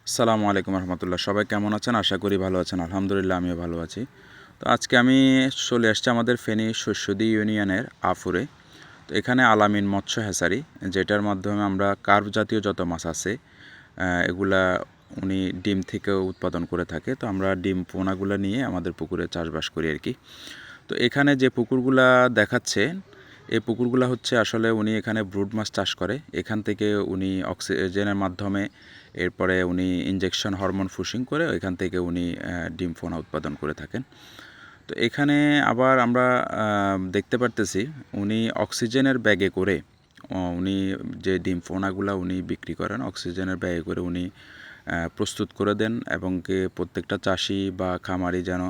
আসসালামু আলাইকুম রহমতুল্লাহ। সবাই কেমন আছেন? আশা করি ভালো আছেন। আলহামদুলিল্লাহ আমিও ভালো আছি। তো আজকে আমি চলে আসছি আমাদের ফেনী শস্যদী ইউনিয়নের আফুরে। তো এখানে আলামিন মৎস্য হ্যাচারি, যেটার মাধ্যমে আমরা কার্ভ জাতীয় যত মাছ আছে এগুলা উনি ডিম থেকেও উৎপাদন করে থাকে। তো আমরা ডিম পোনাগুলো নিয়ে আমাদের পুকুরে চাষবাস করি আর কি। তো এখানে যে পুকুরগুলা দেখাচ্ছে, এই পুকুরগুলা হচ্ছে আসলে উনি এখানে ব্রুড মাছ চাষ করে। এখান থেকে উনি অক্সিজেনের মাধ্যমে এরপরে উনি ইনজেকশন হরমোন ফুশিং করে এখান থেকে উনি ডিম ফোনা উৎপাদন করে থাকেন। তো এখানে আবার আমরা দেখতে পারতেছি উনি অক্সিজেনের ব্যাগে করে উনি যে ডিম ফোনাগুলা উনি বিক্রি করেন অক্সিজেনের ব্যাগে করে উনি প্রস্তুত করে দেন, এবং কি প্রত্যেকটা চাষি বা খামারি যেন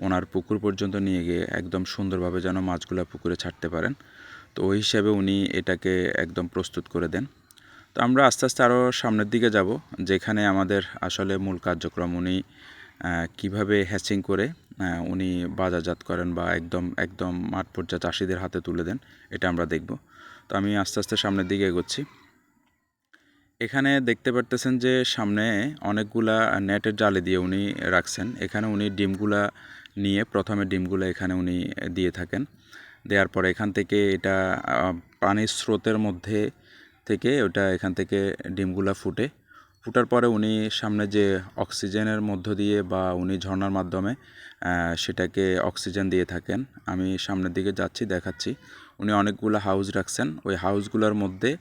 ওনার পুকুর পর্যন্ত নিয়ে গিয়ে একদম সুন্দরভাবে যেন মাছগুলা পুকুরে ছাড়তে পারেন। তো ওই হিসাবে উনি এটাকে একদম প্রস্তুত করে দেন। তো আমরা আস্তে আস্তে আরও সামনের দিকে যাব, যেখানে আমাদের আসলে মূল কার্যক্রম উনি কীভাবে হ্যাচিং করে উনি বাজারজাত করেন বা একদম একদম মাঠ পর্যায়ে চাষিদের হাতে তুলে দেন, এটা আমরা দেখব। তো আমি আস্তে আস্তে সামনের দিকে এগোচ্ছি। এখানে দেখতে পারতেছেন যে সামনে অনেকগুলা নেটের জালে দিয়ে উনি রাখছেন। এখানে উনি ডিমগুলা নিয়ে প্রথমে ডিমগুলা এখানে উনি দিয়ে থাকেন। দেওয়ার পরে এখান থেকে এটা পানির স্রোতের মধ্যে থেকে ওটা এখান থেকে ডিমগুলা ফুটার পরে উনি সামনে যে অক্সিজেনের মধ্য দিয়ে বা উনি ঝর্ণার মাধ্যমে সেটাকে অক্সিজেন দিয়ে থাকেন। আমি সামনের দিকে যাচ্ছি, দেখাচ্ছি। উনি অনেকগুলো হাউস রাখছেন। ওই হাউসগুলোর মধ্যে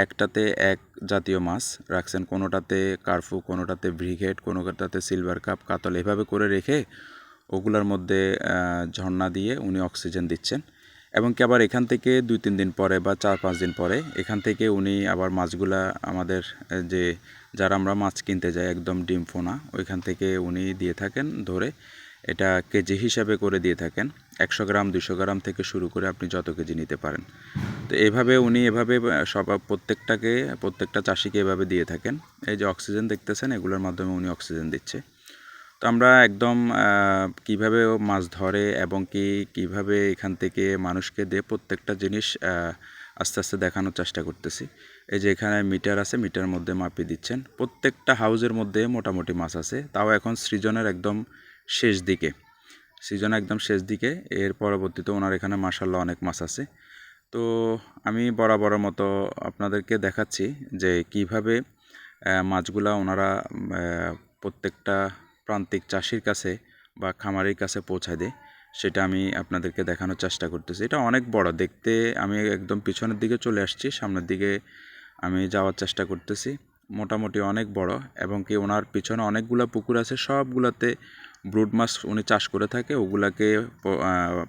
একটাতে এক জাতীয় মাছ রাখছেন, কোনোটাতে কার্ফু, কোনোটাতে ব্রিগেড, কোনোটাতে সিলভার কাপ, কাতল, এভাবে করে রেখে ওগুলোর মধ্যে ঝর্ণা দিয়ে উনি অক্সিজেন দিচ্ছেন। এবং কি আবার এখান থেকে 2-3 দিন পরে বা 4-5 দিন পরে এখান থেকে উনি আবার মাছগুলা আমাদের যে যারা আমরা মাছ কিনতে যাই একদম ডিম ফোনা, ওইখান থেকে উনি দিয়ে থাকেন ধরে। এটা কেজি হিসাবে করে দিয়ে থাকেন, 100 গ্রাম 200 গ্রাম থেকে শুরু করে আপনি যত কেজি নিতে পারেন। তো এভাবে উনি এভাবে প্রত্যেকটা চাষিকে এভাবে দিয়ে থাকেন। এই যে অক্সিজেন দেখতেছেন, এগুলোর মাধ্যমে উনি অক্সিজেন দিচ্ছে। তো আমরা একদম কীভাবে মাছ ধরে এবং কীভাবে এখান থেকে মানুষকে দিয়ে প্রত্যেকটা জিনিস আস্তে আস্তে দেখানোর চেষ্টা করতেছি। এই যে এখানে মিটার আছে, মিটার মধ্যে মাপিয়ে দিচ্ছেন। প্রত্যেকটা হাউজের মধ্যে মোটামুটি মাছ আছে, তাও এখন সিজনের একদম শেষ দিকে। এর পরবর্তীতে ওনার এখানে মাশাআল্লাহ অনেক মাছ আছে। তো আমি বরাবরের মতো আপনাদেরকে দেখাচ্ছি যে কিভাবে মাছগুলা ওনারা প্রত্যেকটা প্রান্তিক চাষির কাছে বা খামারির কাছে পৌঁছায় দেয়, সেটা আমি আপনাদেরকে দেখানোর চেষ্টা করতেছি। এটা অনেক বড় দেখতে। আমি একদম পিছনের দিকে চলে আসছি, সামনের দিকে আমি যাওয়ার চেষ্টা করতেছি। মোটামুটি অনেক বড়, এবং কি ওনার পিছনে অনেকগুলো পুকুর আছে, সবগুলাতে ব্রুড মাছ উনি চাষ করে থাকে। ওগুলাকে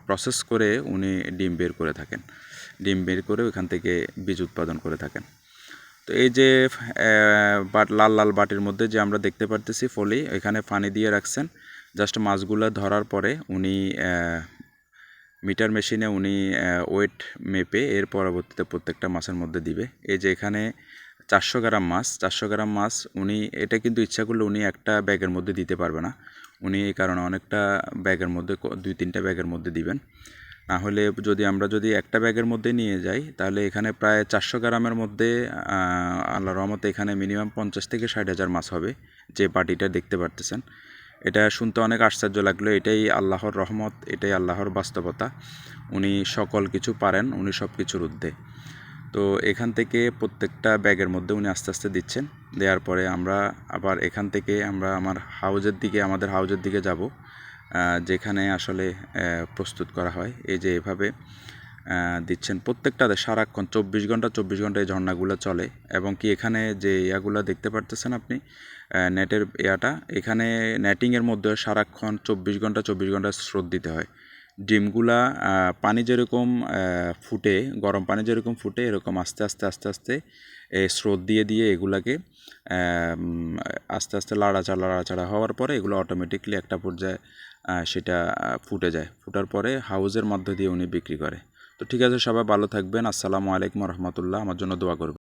প্রসেস করে উনি ডিম বের করে থাকেন, ডিম বের করে ওখান থেকে বীজ উৎপাদন করে থাকেন। তো এই যে লাল লাল বাটির মধ্যে যে আমরা দেখতে পারতেছি ফলি, এখানে পানি দিয়ে রাখছেন। জাস্ট মাছগুলো ধরার পরে উনি মিটার মেশিনে উনি ওয়েট মেপে এর পরবর্তীতে প্রত্যেকটা মাছের মধ্যে দিবে। এই যে এখানে 400 গ্রাম মাছ উনি, এটা কিন্তু ইচ্ছা করলে উনি একটা ব্যাগের মধ্যে দিতে পারবে না। উনি এই কারণে অনেকটা ব্যাগের মধ্যে 2-3টা ব্যাগের মধ্যে দিবেন। না হলে আমরা যদি একটা ব্যাগের মধ্যে নিয়ে যাই, তাহলে এখানে প্রায় 400 গ্রামের মধ্যে আল্লাহর রহমতে এখানে মিনিমাম 50 থেকে 60 হাজার মাছ হবে, যে বাটিটা দেখতে পারতেছেন। এটা শুনতে অনেক আশ্চর্য লাগলো। এটাই আল্লাহর রহমত, এটাই আল্লাহর বাস্তবতা। উনি সকল কিছু পারেন, উনি সব কিছুর ঊর্ধ্বে। তো এখান থেকে প্রত্যেকটা ব্যাগের মধ্যে উনি আস্তে আস্তে দিচ্ছেন। দেওয়ার পরে আমরা আবার এখান থেকে আমরা আমাদের হাউজের দিকে যাব, যেখানে আসলে প্রস্তুত করা হয়। এই যে এভাবে দিচ্ছেন প্রত্যেকটাতে সারাক্ষণ 24 ঘন্টা এই ঝর্ণাগুলো চলে। এবং কি এখানে যে ইয়াগুলো দেখতে পারতেছেন আপনি, নেটের এখানে নেটিংয়ের মধ্যে সারাক্ষণ 24 ঘন্টা স্রোত দিতে হয়। ডিমগুলা পানি যেরকম ফুটে, গরম পানি যেরকম ফুটে, এরকম আস্তে আস্তে স্রোত দিয়ে এগুলাকে আস্তে আস্তে লাড়াচাড়া হওয়ার পরে এগুলো অটোমেটিকলি একটা পর্যায়ে সেটা ফুটে যায়। ফুটার পরে হাউজের মধ্যে দিয়ে উনি বিক্রি করে। তো ঠিক আছে, সবাই ভালো থাকবেন। আসসালামু আলাইকুম রহমতুল্লাহ। আমার জন্য দোয়া করবেন।